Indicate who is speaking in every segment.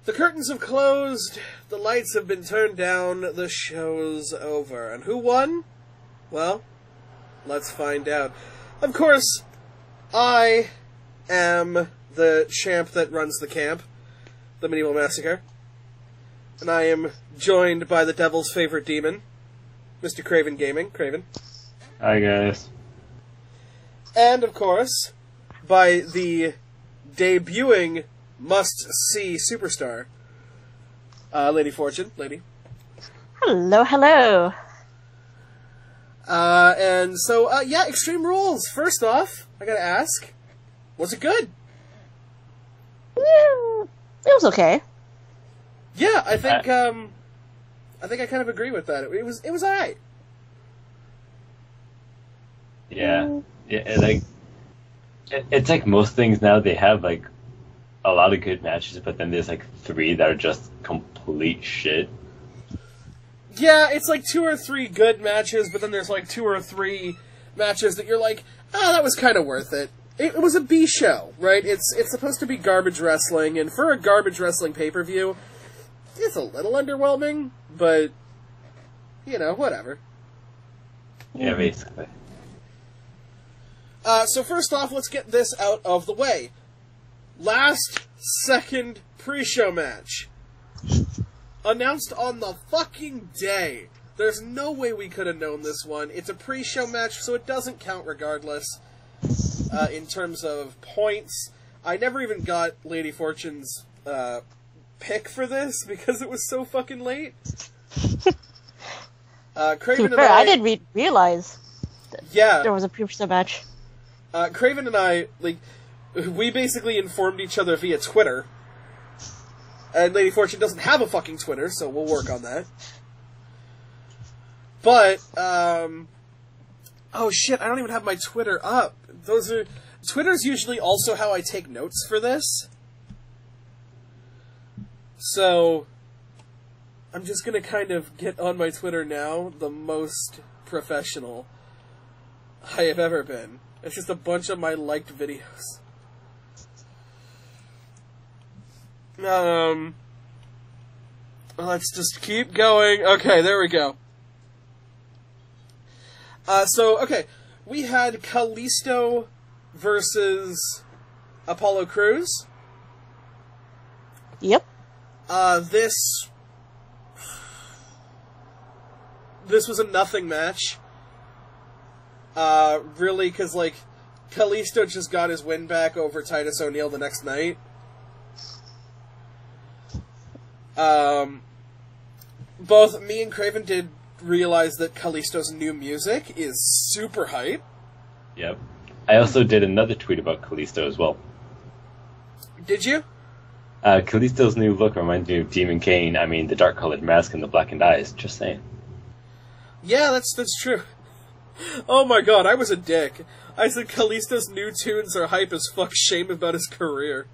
Speaker 1: The curtains have closed, the lights have been turned down, the show's over. And who won? Well, let's find out. Of course, I am the champ that runs the camp, the Medieval Massacre. And I am joined by the devil's favorite demon, Mr. Craven Gaming. Craven.
Speaker 2: Hi, guys.
Speaker 1: And, of course, by the debuting must-see superstar, Lady Fortune. Lady.
Speaker 3: Hello, hello.
Speaker 1: And so, yeah, Extreme Rules. First off, I gotta ask, was it good?
Speaker 3: It was okay.
Speaker 1: Yeah, I think I kind of agree with that. It was alright.
Speaker 2: Yeah. It's like most things now, they have, like, a lot of good matches, but then there's, like, 3 that are just complete shit.
Speaker 1: Yeah, it's like 2 or 3 good matches, but then there's, like, 2 or 3 matches that you're like, that was kind of worth it. It was a B show, right? It's supposed to be garbage wrestling, and for a garbage wrestling pay-per-view, it's a little underwhelming, but, you know, whatever.
Speaker 2: Yeah, basically.
Speaker 1: So first off, let's get this out of the way. Last second pre-show match. Announced on the fucking day. There's no way we could have known this one. It's a pre-show match, so it doesn't count regardless. In terms of points. I never even got Lady Fortune's pick for this because it was so fucking late. Craven and
Speaker 3: I didn't realize there was a pre-show match.
Speaker 1: Craven and I, like, we basically informed each other via Twitter. And Lady Fortune doesn't have a fucking Twitter, so we'll work on that. But, oh shit, I don't even have my Twitter up. Twitter's usually also how I take notes for this. So, I'm just gonna kind of get on my Twitter now, the most professional I have ever been. It's just a bunch of my liked videos. Let's just keep going. Okay, there we go. Okay, we had Kalisto versus Apollo Crews.
Speaker 3: Yep.
Speaker 1: This was a nothing match. Really, because, like, Kalisto just got his win back over Titus O'Neil the next night. Both me and Craven did realize that Kalisto's new music is super hype.
Speaker 2: Yep. I also did another tweet about Kalisto as well.
Speaker 1: Did you?
Speaker 2: Kalisto's new look reminds me of Demon Kane. I mean, the dark-colored mask and the blackened eyes. Just saying.
Speaker 1: Yeah, that's true. Oh my god, I was a dick. I said Kalisto's new tunes are hype as fuck, shame about his career.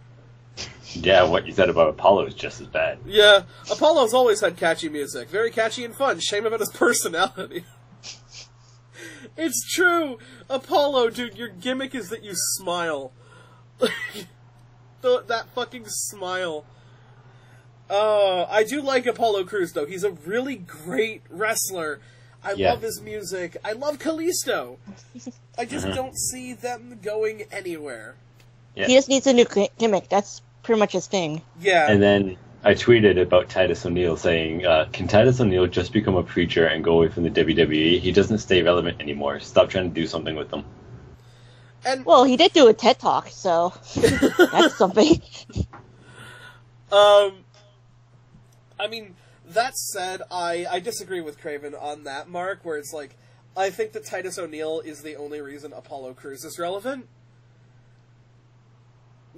Speaker 2: Yeah, what you said about Apollo is just as bad.
Speaker 1: Yeah, Apollo's always had catchy music. Very catchy and fun. Shame about his personality. It's true! Apollo, dude, your gimmick is that you smile. That fucking smile. I do like Apollo Crews, though. He's a really great wrestler. I love his music. I love Kalisto. I just don't see them going anywhere.
Speaker 3: Yeah. He just needs a new gimmick. That's pretty much his thing.
Speaker 1: Yeah.
Speaker 2: And then I tweeted about Titus O'Neil saying, can Titus O'Neil just become a preacher and go away from the WWE? He doesn't stay relevant anymore. Stop trying to do something with them.
Speaker 1: And
Speaker 3: well, he did do a TED Talk, so that's something.
Speaker 1: I mean, that said, I disagree with Craven on that mark, where it's like, I think that Titus O'Neil is the only reason Apollo Crews is relevant.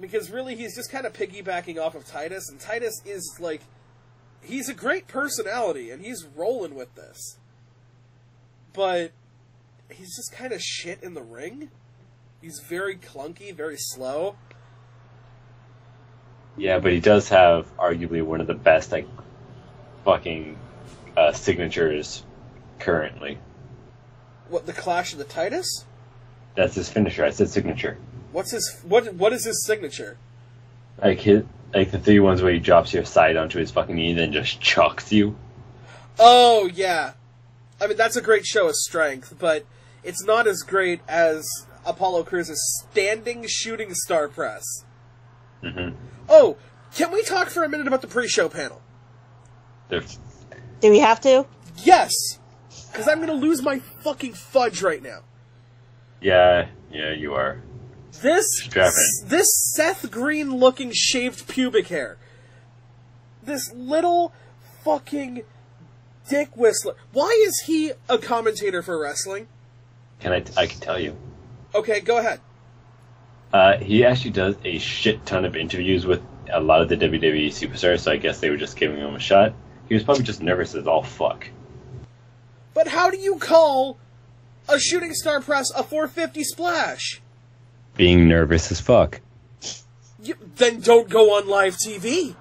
Speaker 1: Because really, he's just kind of piggybacking off of Titus, and Titus is, like, he's a great personality, and he's rolling with this. But he's just kind of shit in the ring. He's very clunky, very slow.
Speaker 2: Yeah, but he does have arguably one of the best, like, fucking signatures currently.
Speaker 1: What, the Clash of the Titus?
Speaker 2: That's his finisher. I said signature.
Speaker 1: What is his signature?
Speaker 2: Like Like the 3 ones where he drops your side onto his fucking knee and then just chucks you.
Speaker 1: Oh, yeah. I mean, that's a great show of strength, but it's not as great as Apollo Crews' standing shooting star press.
Speaker 2: Mm-hmm.
Speaker 1: Oh, can we talk for a minute about the pre-show panel?
Speaker 3: Do we have to?
Speaker 1: Yes! Because I'm going to lose my fucking fudge right now.
Speaker 2: Yeah, you are.
Speaker 1: This Seth Green-looking shaved pubic hair. This little fucking dick whistler. Why is he a commentator for wrestling?
Speaker 2: I can tell you.
Speaker 1: Okay, go ahead.
Speaker 2: He actually does a shit ton of interviews with a lot of the WWE superstars, so I guess they were just giving him a shot. He was probably just nervous as all fuck.
Speaker 1: But how do you call a shooting star press a 450 splash?
Speaker 2: Being nervous as fuck.
Speaker 1: Then don't go on live TV.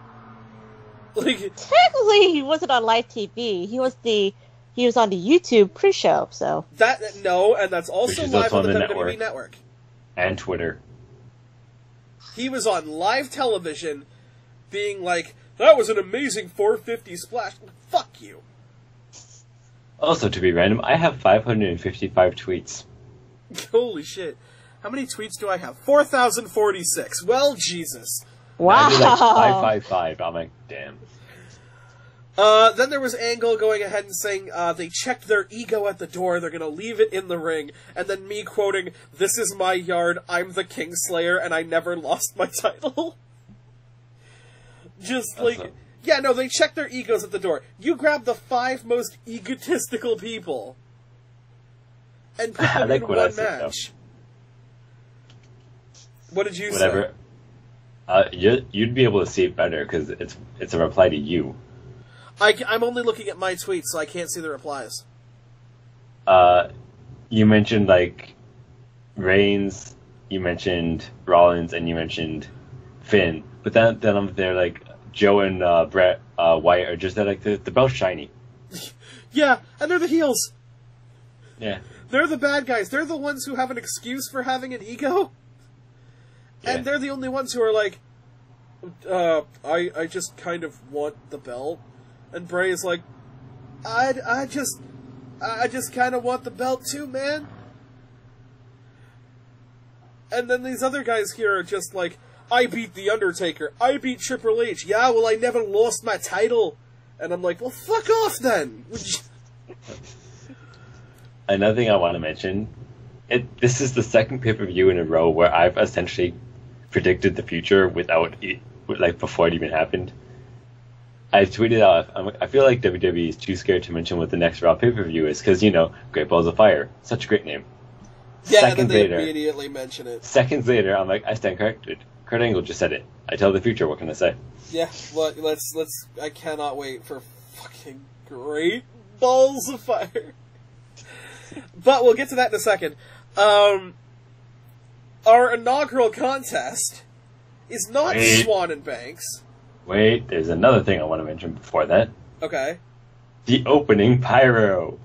Speaker 1: Like,
Speaker 3: technically, he wasn't on live TV. He was on the YouTube pre-show. So
Speaker 1: and that's also live on the WWE Network
Speaker 2: and Twitter.
Speaker 1: He was on live television, being like, "That was an amazing 450 splash." Fuck you.
Speaker 2: Also, to be random, I have 555 tweets.
Speaker 1: Holy shit. How many tweets do I have? 4,046. Well, Jesus.
Speaker 3: Wow.
Speaker 2: I did like 555. I'm like, damn.
Speaker 1: Then there was Angle going ahead and saying they checked their ego at the door, they're gonna leave it in the ring, and then me quoting, "This is my yard, I'm the Kingslayer, and I never lost my title." Just like... Awesome. Yeah, no, they checked their egos at the door. You grab the 5 most egotistical people and put them in one match. What did you say?
Speaker 2: You'd be able to see it better, because it's a reply to you.
Speaker 1: I'm only looking at my tweets, so I can't see the replies.
Speaker 2: You mentioned, like, Reigns, you mentioned Rollins, and you mentioned Finn. But then I'm there, like, Joe and Bret Wyatt are just like, the belt's shiny.
Speaker 1: Yeah, and they're the heels.
Speaker 2: Yeah.
Speaker 1: They're the bad guys. They're the ones who have an excuse for having an ego. Yeah. And they're the only ones who are like, I just kind of want the belt. And Bray is like, I just kind of want the belt too, man. And then these other guys here are just like, I beat The Undertaker. I beat Triple H. Yeah, well, I never lost my title. And I'm like, well, fuck off then.
Speaker 2: Another thing I want to mention, this is the second pay-per-view in a row where I've essentially predicted the future without it, like, before it even happened. I tweeted out, I feel like WWE is too scared to mention what the next Raw pay-per-view is, because, Great Balls of Fire. Such a great name.
Speaker 1: Yeah, seconds and then they immediately mention it.
Speaker 2: Seconds later, I'm like, I stand corrected. Kurt Angle just said it. I tell the future, what can I say?
Speaker 1: Yeah, well, I cannot wait for fucking Great Balls of Fire. But we'll get to that in a second. Our inaugural contest is not Swan and Banks.
Speaker 2: Wait, there's another thing I want to mention before that.
Speaker 1: Okay.
Speaker 2: The opening pyro.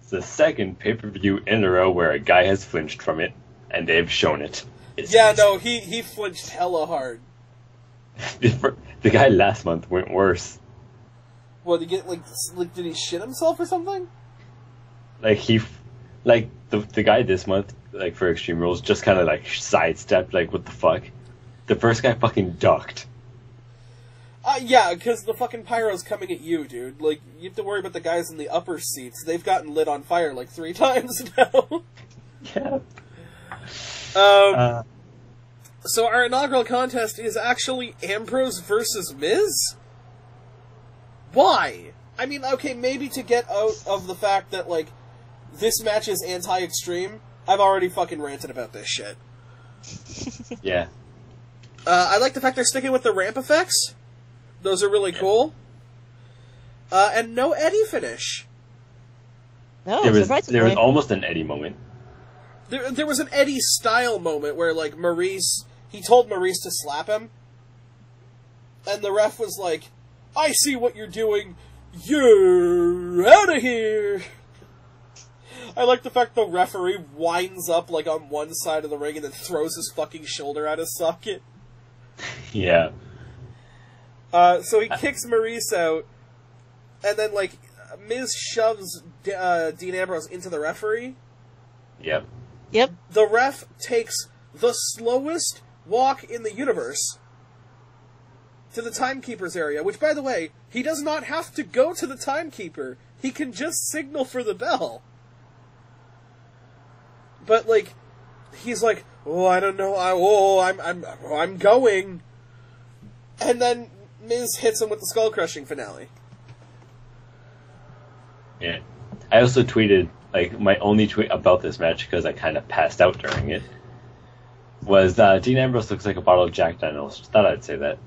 Speaker 2: It's the second pay-per-view in a row where a guy has flinched from it, and they've shown it.
Speaker 1: He flinched hella hard.
Speaker 2: The guy last month went worse.
Speaker 1: What, did he get, did he shit himself or something?
Speaker 2: The guy this month, for Extreme Rules, just kind of, sidestepped, what the fuck? The first guy fucking ducked.
Speaker 1: Yeah, because the fucking pyro's coming at you, dude. You have to worry about the guys in the upper seats. They've gotten lit on fire, 3 times now.
Speaker 2: Yeah.
Speaker 1: So our inaugural contest is actually Ambrose versus Miz? Why? I mean, okay, maybe to get out of the fact that, this match is anti-extreme. I've already fucking ranted about this shit.
Speaker 2: Yeah.
Speaker 1: I like the fact they're sticking with the ramp effects. Those are really cool. And no Eddie finish.
Speaker 3: No,
Speaker 2: there was almost an Eddie moment.
Speaker 1: There was an Eddie style moment where, Maurice... He told Maurice to slap him. And the ref was like, I see what you're doing. You're out of here. I like the fact the referee winds up, on one side of the ring and then throws his fucking shoulder out his socket.
Speaker 2: Yeah.
Speaker 1: So he kicks Maurice out, and then, like, Miz shoves Dean Ambrose into the referee.
Speaker 2: Yep.
Speaker 3: Yep.
Speaker 1: The ref takes the slowest walk in the universe to the timekeeper's area, which, by the way, he does not have to go to the timekeeper. He can just signal for the bell. But, like, he's like, oh, I don't know, I'm going. And then Miz hits him with the skull-crushing finale.
Speaker 2: Yeah. I also tweeted, like, my only tweet about this match, because I kind of passed out during it, was Dean Ambrose looks like a bottle of Jack Daniels. Just thought I'd say that.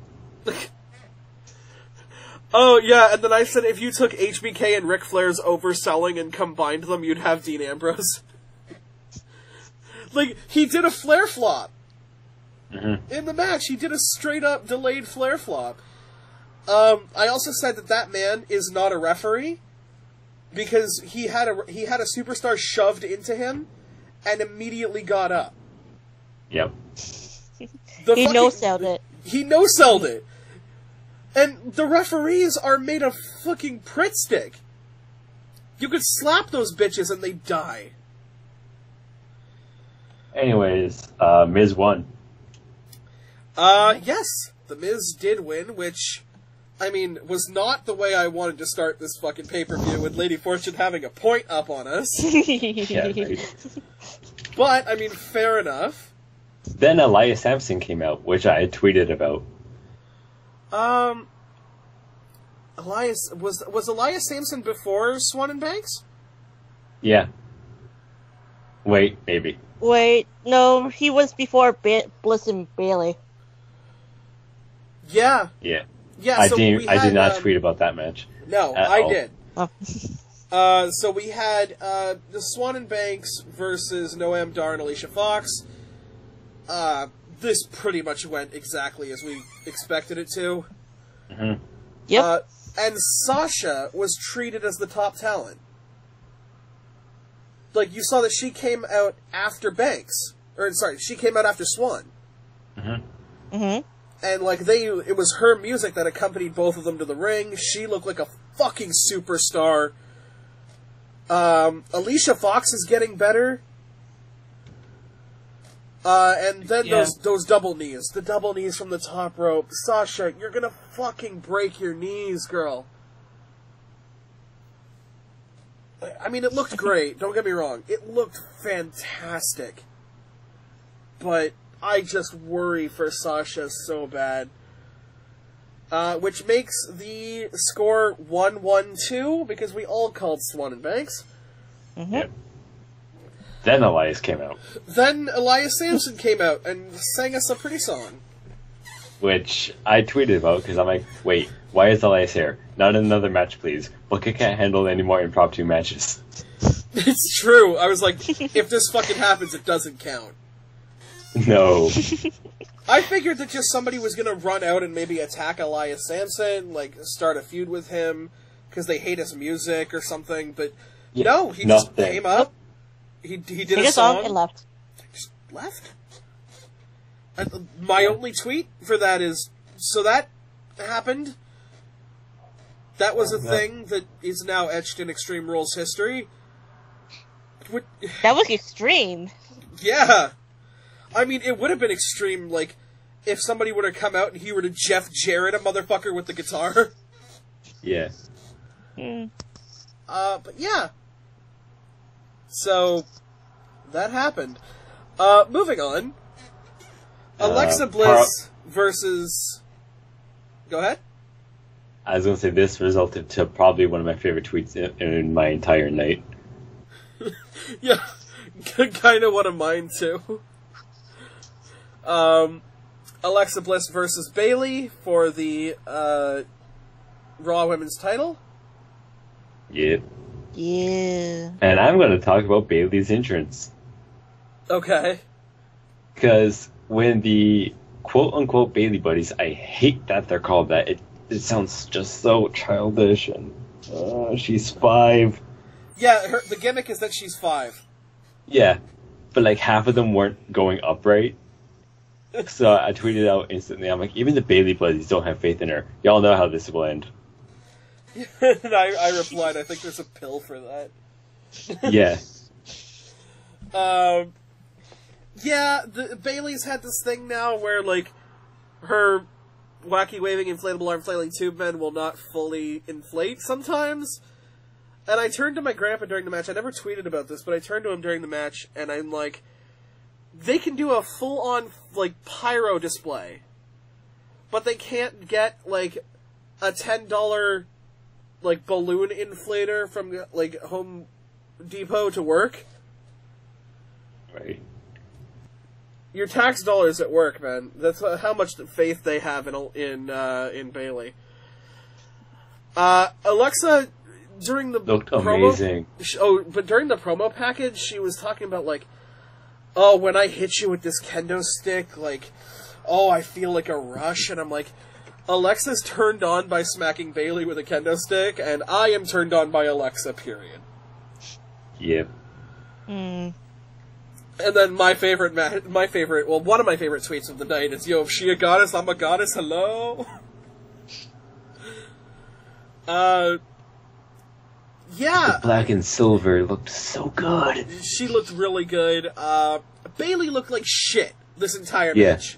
Speaker 1: Oh, yeah, and then I said if you took HBK and Ric Flair's overselling and combined them, you'd have Dean Ambrose. Like, he did a Flair flop.
Speaker 2: Mm-hmm.
Speaker 1: In the match, he did a straight-up delayed Flair flop. I also said that man is not a referee, because he had a superstar shoved into him, and immediately got up.
Speaker 2: Yep.
Speaker 3: He no-selled it.
Speaker 1: He no-selled it. And the referees are made of fucking Pritt stick. You could slap those bitches and they die.
Speaker 2: Anyways, Miz won.
Speaker 1: Yes. The Miz did win, which, I mean, was not the way I wanted to start this fucking pay-per-view with Lady Fortune having a point up on us.
Speaker 2: Yeah, right.
Speaker 1: But, I mean, fair enough.
Speaker 2: Then Elias Sampson came out, which I had tweeted about.
Speaker 1: Elias, was Elias Sampson before Swan and Banks?
Speaker 2: Yeah. Wait, maybe.
Speaker 3: Wait, no, he was before Bliss and Bailey.
Speaker 1: Yeah.
Speaker 2: Yeah.
Speaker 1: Yeah,
Speaker 2: I
Speaker 1: so
Speaker 2: did not tweet about that match.
Speaker 1: No,
Speaker 2: at
Speaker 1: I
Speaker 2: all.
Speaker 1: did.
Speaker 3: Oh.
Speaker 1: So we had the Swan and Banks versus Noam Dar and Alicia Fox. This pretty much went exactly as we expected it to.
Speaker 2: Mm-hmm.
Speaker 3: Yep.
Speaker 1: And Sasha was treated as the top talent. Like, you saw that she came out after Banks. Or, sorry, she came out after Swan.
Speaker 2: Mm-hmm.
Speaker 3: Mm-hmm.
Speaker 1: And, like, it was her music that accompanied both of them to the ring. She looked like a fucking superstar. Alicia Fox is getting better. And then those double knees. The double knees from the top rope. Sasha, you're gonna fucking break your knees, girl. I mean, it looked great. Don't get me wrong. It looked fantastic. But I just worry for Sasha so bad. Which makes the score 1-1-2, because we all called Swan and Banks.
Speaker 3: Mm-hmm.
Speaker 2: Yep. Then Elias came out.
Speaker 1: Then Elias Sampson came out and sang us a pretty song.
Speaker 2: Which I tweeted about, because I'm like, wait, why is Elias here? Not another match, please. Booker can't handle any more impromptu matches.
Speaker 1: It's true. I was like, if this fucking happens, it doesn't count.
Speaker 2: No.
Speaker 1: I figured that just somebody was going to run out and maybe attack Elias Sampson, like, start a feud with him, because they hate his music or something, but no, he just came up, he did a song,
Speaker 3: and left.
Speaker 1: Just left. And my only tweet for that is, so that happened. That was a thing that is now etched in Extreme Rules history.
Speaker 3: That was extreme.
Speaker 1: Yeah. I mean, it would have been extreme, like, if somebody would have come out and he were to Jeff Jarrett a motherfucker with the guitar.
Speaker 2: Yeah.
Speaker 3: Mm.
Speaker 1: But yeah. So, that happened. Moving on. Alexa Bliss versus... Go ahead.
Speaker 2: I was going to say, this resulted to probably one of my favorite tweets in my entire night.
Speaker 1: Yeah, kind of one of mine, too. Alexa Bliss versus Bayley for the Raw Women's title.
Speaker 2: Yep.
Speaker 3: Yeah.
Speaker 2: And I'm going to talk about Bayley's entrance.
Speaker 1: Okay.
Speaker 2: Because when the quote-unquote Bayley buddies, I hate that they're called that. It sounds just so childish, and she's 5.
Speaker 1: Yeah, the gimmick is that she's 5.
Speaker 2: Yeah, but like half of them weren't going upright. So I tweeted out instantly, I'm like, even the Bailey buddies don't have faith in her. Y'all know how this will end.
Speaker 1: And I replied, I think there's a pill for that.
Speaker 2: Yeah.
Speaker 1: Yeah, Bailey's had this thing now where, like, her wacky waving inflatable arm flailing tube men will not fully inflate sometimes. And I turned to my grandpa during the match. I never tweeted about this, but I turned to him during the match, and I'm like, they can do a full-on, like, pyro display, but they can't get, like, a $10, like, balloon inflator from, like, Home Depot to work.
Speaker 2: Right.
Speaker 1: Your tax dollars at work, man. That's how much faith they have in Bailey. Alexa, during the
Speaker 2: looked
Speaker 1: promo,
Speaker 2: amazing.
Speaker 1: But during the promo package, she was talking about, like, oh, when I hit you with this kendo stick, like, oh, I feel like a rush, and I'm like, Alexa's turned on by smacking Bailey with a kendo stick, and I am turned on by Alexa, period.
Speaker 2: Yep.
Speaker 3: Mm.
Speaker 1: And then one of my favorite tweets of the night is, yo, if she a goddess, I'm a goddess, hello? Yeah.
Speaker 2: The black and silver looked so good.
Speaker 1: She looked really good. Bailey looked like shit this entire match.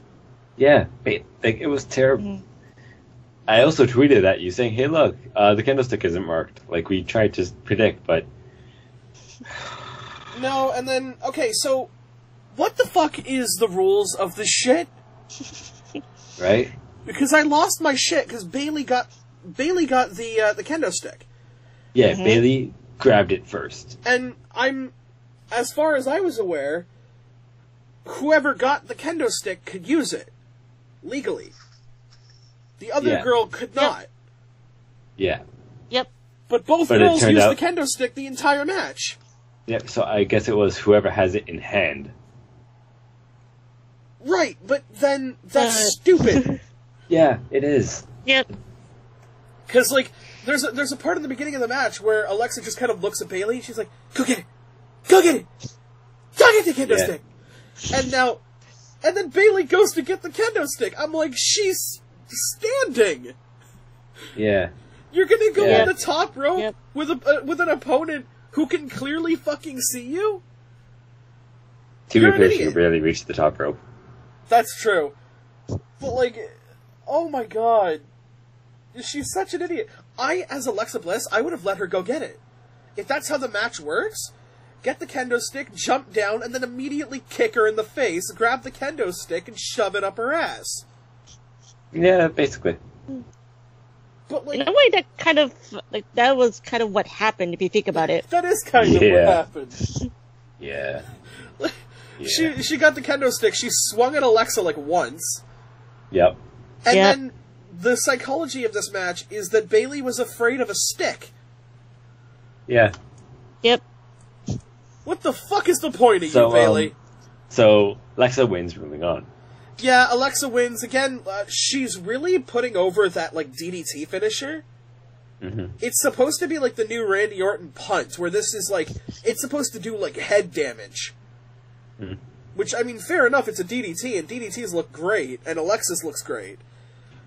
Speaker 2: Yeah, like, it was terrible. Mm-hmm. I also tweeted at you saying, hey, look, the kendo stick isn't marked. Like, we tried to predict, but...
Speaker 1: No, and then, okay, so, what the fuck is the rules of this shit?
Speaker 2: Right?
Speaker 1: Because I lost my shit, because Bailey got the kendo stick.
Speaker 2: Yeah, mm-hmm. Bailey grabbed it first.
Speaker 1: And as far as I was aware, whoever got the kendo stick could use it, legally. The other girl could not.
Speaker 2: Yeah.
Speaker 3: Yep.
Speaker 1: But both girls used the kendo stick the entire match.
Speaker 2: Yep, so I guess it was whoever has it in hand.
Speaker 1: Right, but then that's stupid.
Speaker 2: Yeah, it is.
Speaker 3: Yep.
Speaker 1: Because, like, there's a part in the beginning of the match where Alexa just kind of looks at Bailey and she's like, go get it! Go get it! Go get the kendo stick! And then Bailey goes to get the kendo stick. I'm like, she's standing!
Speaker 2: Yeah.
Speaker 1: You're gonna go on the top rope with an opponent who can clearly fucking see you?
Speaker 2: To be fair, she barely reached the top rope.
Speaker 1: That's true. But, like, oh my god. She's such an idiot. As Alexa Bliss, I would have let her go get it. If that's how the match works, get the kendo stick, jump down, and then immediately kick her in the face, grab the kendo stick, and shove it up her ass.
Speaker 2: Yeah, basically.
Speaker 1: But, like,
Speaker 3: in a way, that was kind of what happened, if you think about it.
Speaker 1: That is kind of what happened.
Speaker 2: Yeah.
Speaker 1: She got the kendo stick, she swung at Alexa, like, once.
Speaker 2: Yep.
Speaker 1: And then the psychology of this match is that Bailey was afraid of a stick.
Speaker 2: Yeah.
Speaker 3: Yep.
Speaker 1: What the fuck is the point of you, Bailey?
Speaker 2: So, Alexa wins, moving on.
Speaker 1: Yeah, Alexa wins. Again, she's really putting over that, like, DDT finisher.
Speaker 2: Mm-hmm.
Speaker 1: It's supposed to be like the new Randy Orton punt, where this is, like, it's supposed to do, like, head damage.
Speaker 2: Mm-hmm.
Speaker 1: Which, I mean, fair enough, it's a DDT, and DDTs look great, and Alexa's looks great.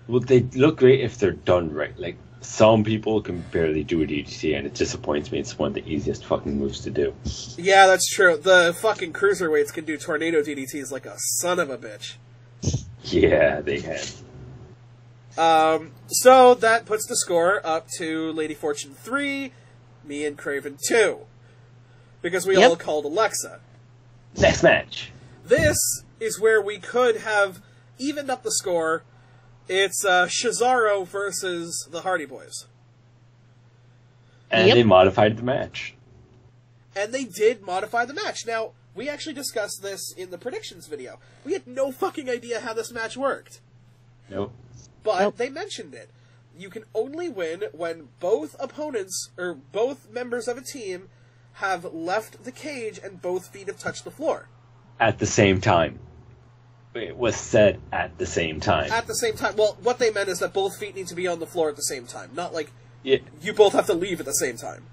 Speaker 2: Well, they look great if they're done right. Like, some people can barely do a DDT, and it disappoints me. It's one of the easiest fucking moves to do.
Speaker 1: Yeah, that's true. The fucking cruiserweights can do tornado DDTs like a son of a bitch.
Speaker 2: Yeah, they can.
Speaker 1: So that puts the score up to Lady Fortune 3, me and Craven 2. Because we all called Alexa.
Speaker 2: Next match.
Speaker 1: This is where we could have evened up the score. It's Cesaro versus the Hardy Boys.
Speaker 2: And they modified the match.
Speaker 1: And they did modify the match. Now, we actually discussed this in the predictions video. We had no fucking idea how this match worked.
Speaker 2: Nope.
Speaker 1: But they mentioned it. You can only win when both opponents, or both members of a team, have left the cage and both feet have touched the floor.
Speaker 2: At the same time. It was said at the same time.
Speaker 1: At the same time. Well, what they meant is that both feet need to be on the floor at the same time. Not like you both have to leave at the same time.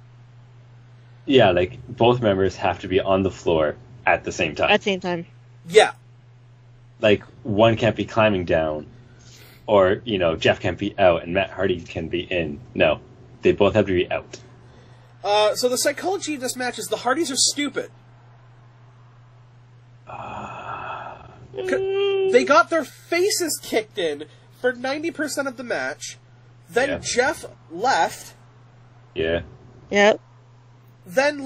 Speaker 2: Yeah, like, both members have to be on the floor at the same time.
Speaker 3: At the same time.
Speaker 1: Yeah.
Speaker 2: like, one can't be climbing down, or, Jeff can't be out and Matt Hardy can be in. No. They both have to be out.
Speaker 1: So the psychology of this match is the Hardys are stupid. They got their faces kicked in for 90% of the match. Then Jeff left.
Speaker 2: Yeah.
Speaker 3: Yep.
Speaker 1: Then,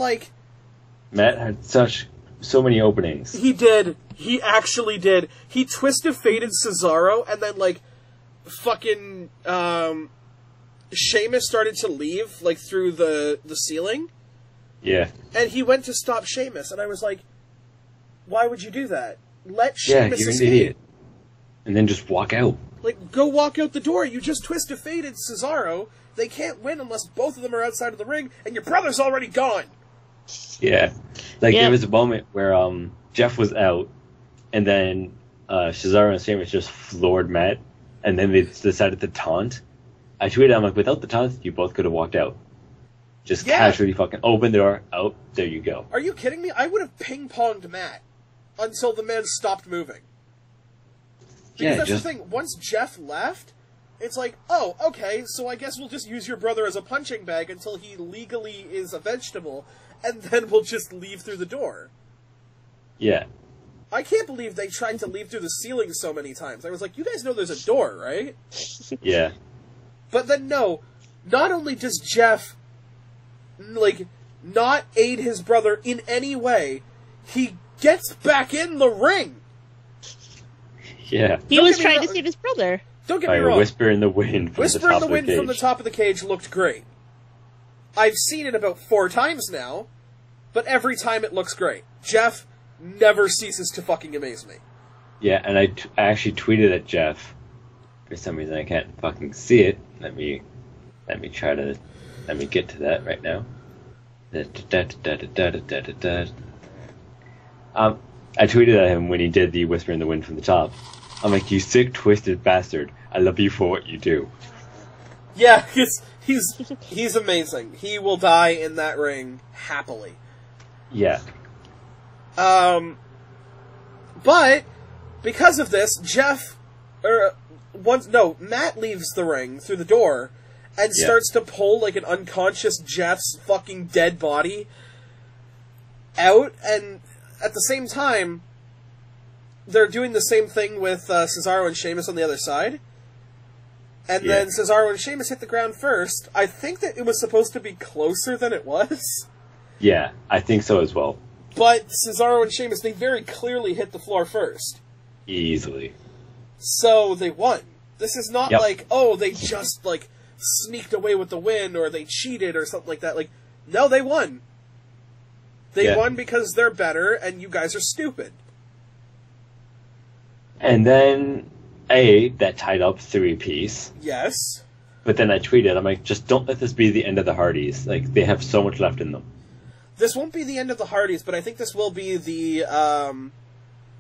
Speaker 2: Matt had so many openings.
Speaker 1: He did. He actually did. He twisted faded Cesaro, and then, fucking, Sheamus started to leave, through the ceiling.
Speaker 2: Yeah.
Speaker 1: And he went to stop Sheamus, and I was like, why would you do that? Let Sheamus
Speaker 2: you're
Speaker 1: escape.
Speaker 2: an idiot. And then just walk out.
Speaker 1: Go walk out the door. You just twisted faded Cesaro. They can't win unless both of them are outside of the ring, and your brother's already gone.
Speaker 2: Yeah. There was a moment where Jeff was out, and then Cesaro and Sheamus just floored Matt, and then they decided to taunt. I tweeted, I'm like, without the taunt, you both could have walked out. Just casually fucking open the door, out, there you go.
Speaker 1: Are you kidding me? I would have ping-ponged Matt until the man stopped moving. Because that's the thing, once Jeff left, it's like, oh, okay, so I guess we'll just use your brother as a punching bag until he legally is a vegetable, and then we'll just leave through the door.
Speaker 2: Yeah.
Speaker 1: I can't believe they tried to leave through the ceiling so many times. I was like, you guys know there's a door, right?
Speaker 2: Yeah.
Speaker 1: But then, no, not only does Jeff, not aid his brother in any way, he gets back in the ring!
Speaker 2: Yeah.
Speaker 3: He was trying to save his brother.
Speaker 1: Don't get me wrong.
Speaker 2: Whisper in the Wind from the top of the cage.
Speaker 1: Whisper in the Wind from the top of the cage looked great. I've seen it about 4 times now, but every time it looks great. Jeff never ceases to fucking amaze me.
Speaker 2: Yeah, and I actually tweeted at Jeff. For some reason I can't fucking see it. Let me get to that right now. I tweeted at him when he did the Whisper in the Wind from the top. I'm like, you sick, twisted bastard. I love you for what you do.
Speaker 1: Yeah, he's amazing. He will die in that ring happily.
Speaker 2: Yeah.
Speaker 1: But because of this, Matt leaves the ring through the door and starts to pull an unconscious Jeff's fucking dead body out, and at the same time, they're doing the same thing with Cesaro and Sheamus on the other side. And then Cesaro and Sheamus hit the ground first. I think that it was supposed to be closer than it was.
Speaker 2: Yeah, I think so as well.
Speaker 1: But Cesaro and Sheamus, they very clearly hit the floor first.
Speaker 2: Easily.
Speaker 1: So they won. This is not they just, sneaked away with the win, or they cheated, or something like that. No, they won. They won because they're better, and you guys are stupid.
Speaker 2: And then, that tied up 3-piece.
Speaker 1: Yes.
Speaker 2: But then I tweeted, I'm like, just don't let this be the end of the Hardys. They have so much left in them.
Speaker 1: This won't be the end of the Hardys, but I think this will be the,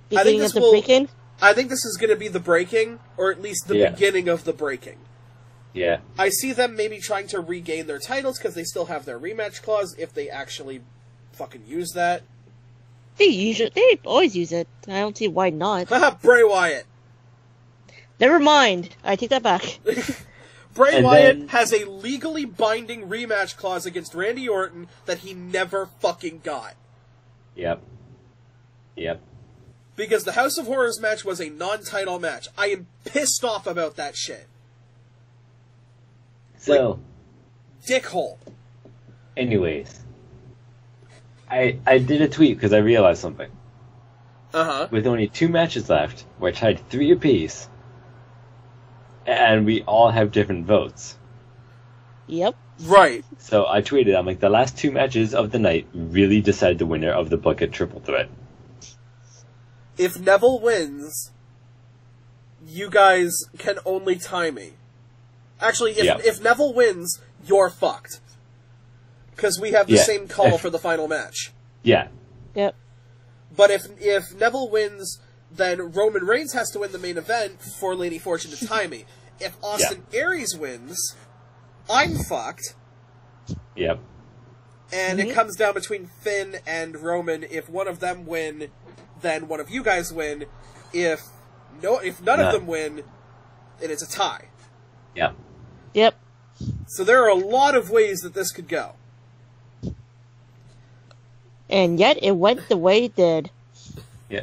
Speaker 3: Beginning of the break-in?
Speaker 1: I think this is going to be the breaking, or at least the beginning of the breaking.
Speaker 2: Yeah.
Speaker 1: I see them maybe trying to regain their titles, because they still have their rematch clause, if they actually fucking use that.
Speaker 3: They always use it. I don't see why not.
Speaker 1: Haha, Bray Wyatt.
Speaker 3: Never mind. I take that back.
Speaker 1: Bray Wyatt has a legally binding rematch clause against Randy Orton that he never fucking got.
Speaker 2: Yep.
Speaker 1: Because the House of Horrors match was a non-title match. I am pissed off about that shit.
Speaker 2: So.
Speaker 1: Dickhole.
Speaker 2: Anyways. I did a tweet because I realized something.
Speaker 1: Uh-huh.
Speaker 2: With only 2 matches left, we're tied 3 apiece, and we all have different votes.
Speaker 3: Yep.
Speaker 1: Right.
Speaker 2: So I tweeted, I'm like, the last 2 matches of the night really decide the winner of the bucket triple threat.
Speaker 1: If Neville wins, you guys can only tie me. Actually, if Neville wins, you're fucked. Because we have the same call for the final match.
Speaker 2: Yeah.
Speaker 3: Yep.
Speaker 1: But if Neville wins, then Roman Reigns has to win the main event for Lady Fortune to tie me. If Austin Aries wins, I'm fucked.
Speaker 2: Yep.
Speaker 1: And it comes down between Finn and Roman. If one of them win, then one of you guys win. If if none of them win, then it's a tie.
Speaker 2: Yeah.
Speaker 3: Yep.
Speaker 1: So there are a lot of ways that this could go.
Speaker 3: And yet it went the way it did.
Speaker 2: Yeah.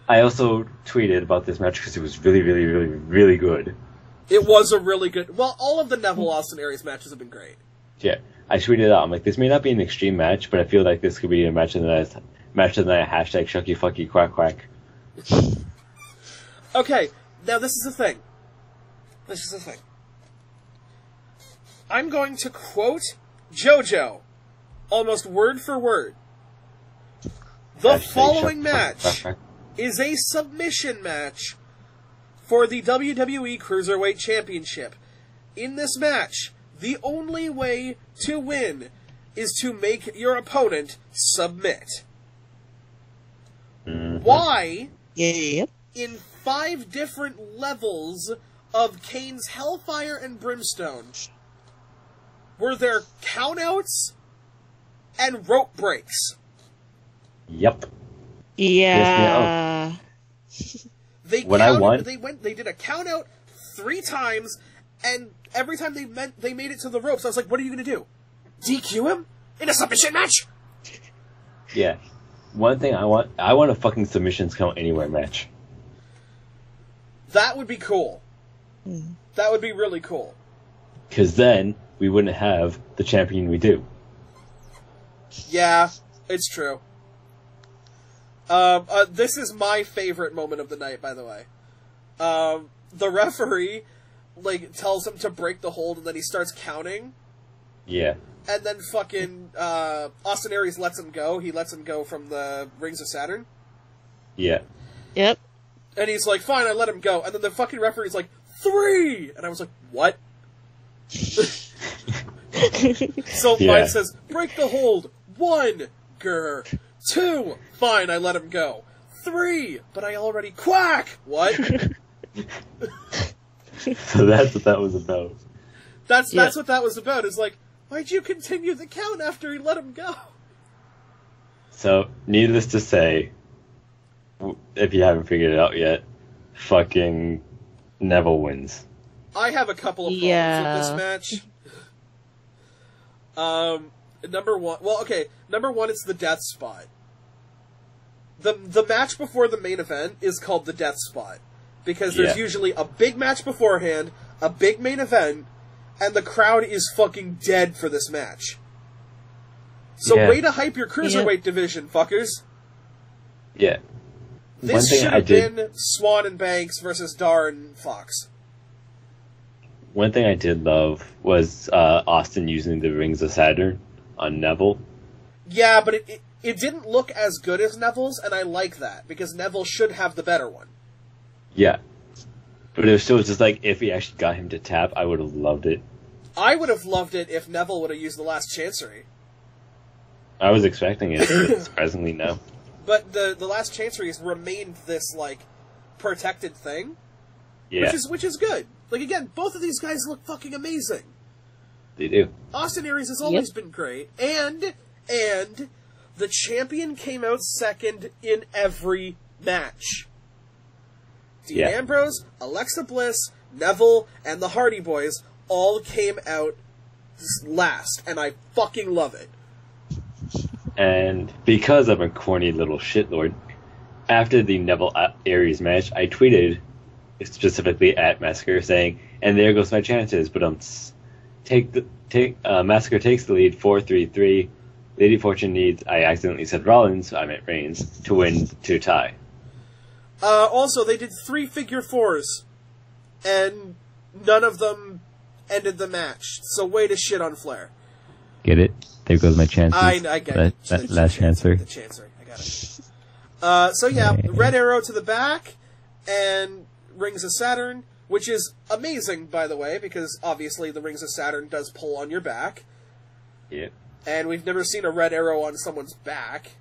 Speaker 2: I also tweeted about this match because it was really, really, really, really good.
Speaker 1: It was a really good... Well, all of the Neville Austin Aries matches have been great.
Speaker 2: Yeah. I tweeted out, I'm like, this may not be an extreme match, but I feel like this could be a match of the night, hashtag shucky fucky quack quack.
Speaker 1: Okay, now this is the thing. I'm going to quote JoJo, almost word for word. The following match is a submission match for the WWE Cruiserweight Championship. In this match, the only way to win is to make your opponent submit.
Speaker 2: Mm-hmm.
Speaker 1: Why,
Speaker 3: Yep.
Speaker 1: in 5 different levels of Kane's Hellfire and Brimstone, were there countouts and rope breaks?
Speaker 2: Yep.
Speaker 3: Yeah.
Speaker 1: They did a count out 3 times, and every time they made it to the ropes, I was like, what are you going to do? DQ him? In a submission match?
Speaker 2: Yeah. One thing I want a fucking submissions count anywhere match.
Speaker 1: That would be cool. That would be really cool.
Speaker 2: Because then we wouldn't have the champion we do.
Speaker 1: Yeah, it's true. This is my favorite moment of the night, by the way. The referee, tells him to break the hold, and then he starts counting.
Speaker 2: Yeah.
Speaker 1: And then fucking, Austin Aries lets him go. He lets him go from the Rings of Saturn.
Speaker 2: Yeah.
Speaker 3: Yep.
Speaker 1: And he's like, fine, I let him go. And then the fucking referee's like, 3! And I was like, what? So mine says, break the hold. 1, grr. 2, fine, I let him go. 3, but I already quack. What?
Speaker 2: So that's what that was about.
Speaker 1: That's what that was about. Is like, why'd you continue the count after he let him go?
Speaker 2: So, needless to say, if you haven't figured it out yet, fucking Neville wins.
Speaker 1: I have a couple of problems with this match. Number one, it's the death spot. The match before the main event is called the death spot. Because there's usually a big match beforehand, a big main event, and the crowd is fucking dead for this match. So way to hype your cruiserweight division, fuckers.
Speaker 2: Yeah.
Speaker 1: This should have been Swan and Banks versus Dar and Fox.
Speaker 2: One thing I did love was Austin using the Rings of Saturn on Neville.
Speaker 1: Yeah, but it didn't look as good as Neville's, and I like that, because Neville should have the better one.
Speaker 2: Yeah. But it was still just like, if he actually got him to tap, I would have loved it.
Speaker 1: I would have loved it if Neville would have used the Last Chancery.
Speaker 2: I was expecting it, but surprisingly no.
Speaker 1: But the Last Chancery has remained this, protected thing.
Speaker 2: Yeah.
Speaker 1: Which is good. Again, both of these guys look fucking amazing.
Speaker 2: They do.
Speaker 1: Austin Aries has always been great. And the champion came out second in every match. Dean Ambrose, Alexa Bliss, Neville, and the Hardy Boys all came out last, and I fucking love it.
Speaker 2: And because I'm a corny little shitlord, after the Neville Aries match, I tweeted specifically at Massacre saying, "And there goes my chances, but Massacre takes the lead 4-3-3. Lady Fortune needs, I accidentally said Rollins, so I meant Reigns, to win to tie."
Speaker 1: Also, they did 3 figure 4s, and none of them ended the match. So way to shit on Flair.
Speaker 2: Get it? There goes my chances.
Speaker 1: I get it.
Speaker 2: Last chancer.
Speaker 1: The chancer. I got it. Red Arrow to the back, and Rings of Saturn, which is amazing, by the way, because obviously the Rings of Saturn does pull on your back.
Speaker 2: Yeah.
Speaker 1: And we've never seen a red arrow on someone's back.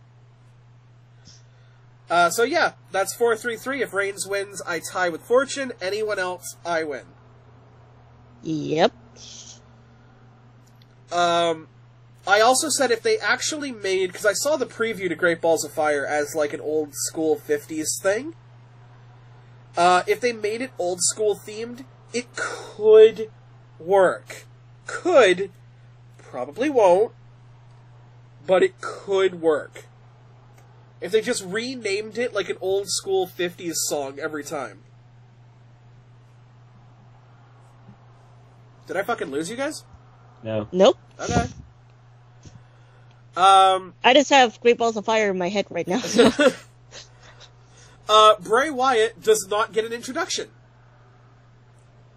Speaker 1: That's 4-3-3. If Reigns wins, I tie with Fortune. Anyone else, I win.
Speaker 3: Yep.
Speaker 1: I also said if they actually made... Because I saw the preview to Great Balls of Fire as, an old school 50s thing. If they made it old school themed, it could work. Could. Probably won't. But it could work. If they just renamed it like an old school 50s song every time. Did I fucking lose you guys?
Speaker 2: No.
Speaker 3: Nope.
Speaker 1: Okay.
Speaker 3: I just have Great Balls of Fire in my head right now. So.
Speaker 1: Bray Wyatt does not get an introduction.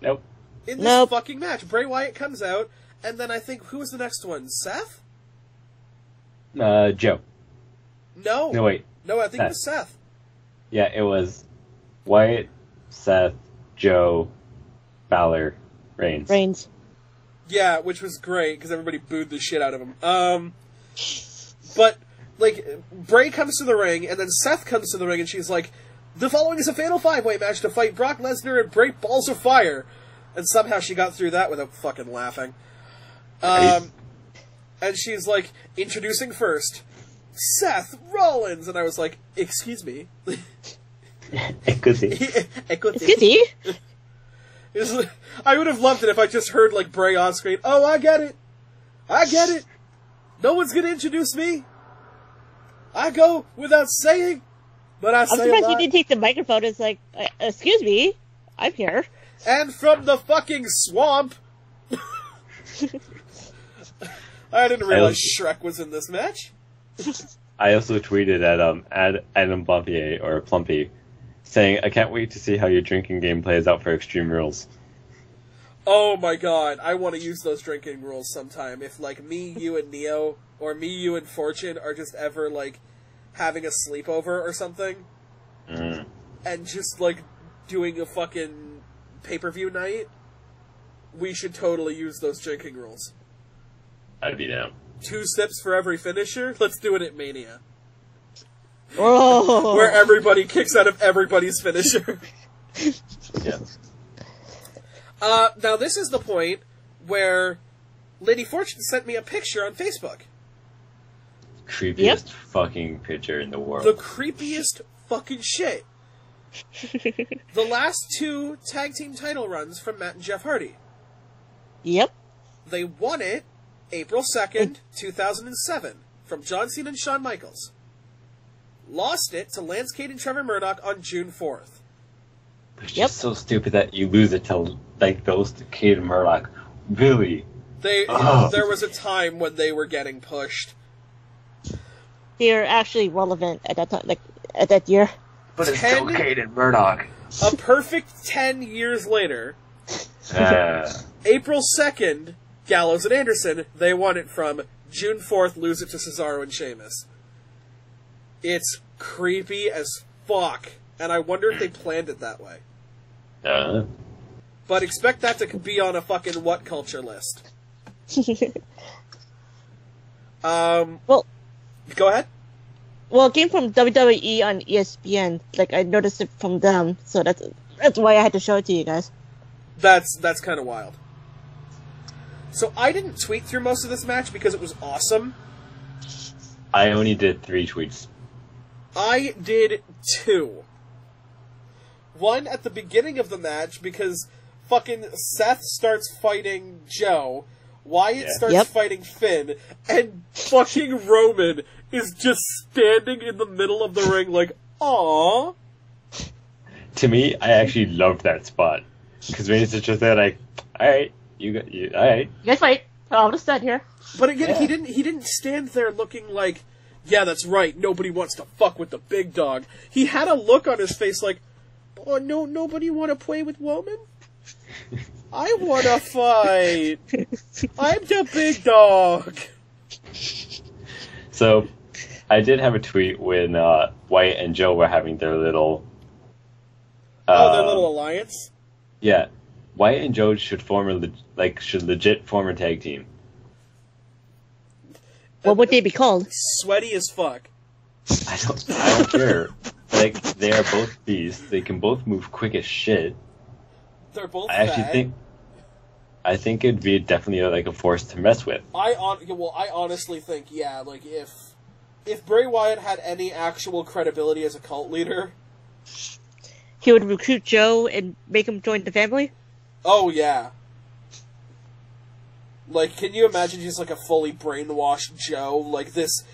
Speaker 2: Nope.
Speaker 1: In this fucking match. Bray Wyatt comes out, and then I think, who was the next one? Seth?
Speaker 2: Joe.
Speaker 1: No.
Speaker 2: No, wait.
Speaker 1: No, I think it was Seth.
Speaker 2: Yeah, it was Wyatt, Seth, Joe, Balor, Reigns.
Speaker 1: Yeah, which was great, because everybody booed the shit out of him. But, like, Bray comes to the ring, and then Seth comes to the ring, and she's like, the following is a fatal 5-way match to fight Brock Lesnar and Great Balls of Fire. And somehow she got through that without fucking laughing. And she's like, introducing first, Seth Rollins. And I was like, excuse me.
Speaker 2: Excuse
Speaker 3: me?
Speaker 1: I would have loved it if I just heard, like, Bray on screen. Oh, I get it. I get it. No one's gonna introduce me. I go without saying, but I say a lot.
Speaker 3: I'm surprised you didn't take the microphone. It's like, excuse me, I'm here.
Speaker 1: And from the fucking swamp. I didn't realize Shrek was in this match.
Speaker 2: I also tweeted at Adam Plumpy, saying, I can't wait to see how your drinking game plays out for Extreme Rules.
Speaker 1: Oh my god, I want to use those drinking rules sometime. If, like, me, you, and Neo, or me, you, and Fortune are just ever, like, having a sleepover or something, and just, like, doing a fucking pay-per-view night, we should totally use those drinking rules.
Speaker 2: I'd be down.
Speaker 1: 2 sips for every finisher? Let's do it at Mania.
Speaker 3: Oh.
Speaker 1: Where everybody kicks out of everybody's finisher.
Speaker 2: Yeah.
Speaker 1: Now this is the point where Lady Fortune sent me a picture on Facebook.
Speaker 2: Creepiest fucking picture in the world.
Speaker 1: The creepiest fucking shit. The last 2 tag team title runs from Matt and Jeff Hardy.
Speaker 3: Yep.
Speaker 1: They won it April 2nd, 2007, from John Cena and Shawn Michaels. Lost it to Lance Cade and Trevor Murdoch on June 4th.
Speaker 2: It's just so stupid that you lose it to, like, those to Cade and Murdoch. Really?
Speaker 1: There was a time when they were getting pushed.
Speaker 3: They're actually relevant at that time, like, at that year.
Speaker 2: But it's still Cade and Murdoch.
Speaker 1: A perfect 10 years later, April 2nd, Gallows and Anderson, they won it from. June 4th, lose it to Cesaro and Sheamus. It's creepy as fuck, and I wonder if they planned it that way. But expect that to be on a fucking what culture list.
Speaker 3: Well,
Speaker 1: go ahead.
Speaker 3: Well, it came from WWE on ESPN. Like, I noticed it from them, so that's why I had to show it to you guys.
Speaker 1: That's kind of wild. So I didn't tweet through most of this match because it was awesome.
Speaker 2: I only did 3 tweets.
Speaker 1: I did 2. One at the beginning of the match because fucking Seth starts fighting Joe, Wyatt starts fighting Finn, and fucking Roman is just standing in the middle of the ring like, aww.
Speaker 2: To me, I actually loved that spot. Because Reigns is just there like, alright, alright.
Speaker 3: You guys fight. I'll just stand here.
Speaker 1: But again, he didn't stand there looking like, yeah, that's right, nobody wants to fuck with the big dog. He had a look on his face like, oh, no, nobody want to play with woman? I want to fight. I'm the big dog.
Speaker 2: So, I did have a tweet when Wyatt and Joe were having their little...
Speaker 1: their little alliance?
Speaker 2: Yeah. Wyatt and Joe should should legit form a tag team.
Speaker 3: What would they be called?
Speaker 1: Sweaty as fuck.
Speaker 2: I don't care. Like, they are both beasts. They can both move quick as shit.
Speaker 1: They're both
Speaker 2: I think it'd be definitely like a force to mess with.
Speaker 1: I honestly think, yeah, like if Bray Wyatt had any actual credibility as a cult leader,
Speaker 3: he would recruit Joe and make him join the family.
Speaker 1: Oh, yeah. Like, can you imagine just, like, a fully brainwashed Joe? Like, this